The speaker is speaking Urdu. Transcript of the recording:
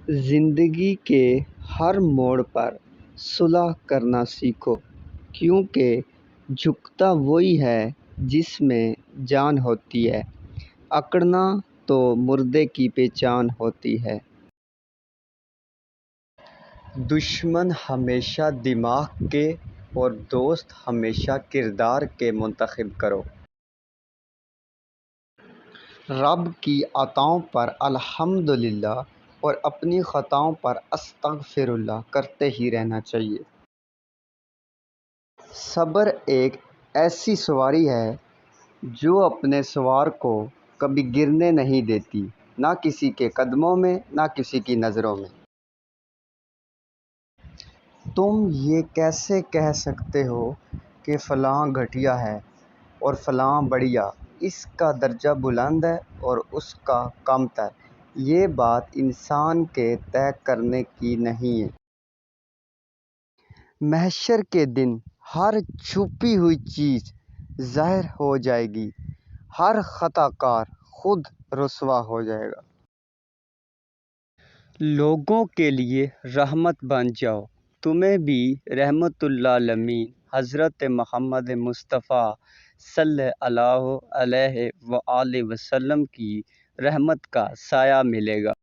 زندگی کے ہر موڑ پر صلح کرنا سیکھو، کیونکہ جھکتا وہی ہے جس میں جان ہوتی ہے، اکڑنا تو مردے کی پہچان ہوتی ہے۔ دشمن ہمیشہ دماغ کے اور دوست ہمیشہ کردار کے منتخب کرو۔ رب کی عطاؤں پر الحمدللہ اور اپنی خطاؤں پر استغفر اللہ کرتے ہی رہنا چاہیے۔ صبر ایک ایسی سواری ہے جو اپنے سوار کو کبھی گرنے نہیں دیتی، نہ کسی کے قدموں میں نہ کسی کی نظروں میں۔ تم یہ کیسے کہہ سکتے ہو کہ فلاں گھٹیا ہے اور فلاں بڑھیا، اس کا درجہ بلند ہے اور اس کا کم تر؟ یہ بات انسان کے طے کرنے کی نہیں ہے۔ محشر کے دن ہر چھپی ہوئی چیز ظاہر ہو جائے گی، ہر خطا کار خود رسوا ہو جائے گا۔ لوگوں کے لیے رحمت بن جاؤ، تمہیں بھی رحمت للعالمین حضرت محمد مصطفیٰ صلی اللہ علیہ وآلہ وسلم کی رحمت کا سایہ ملے گا۔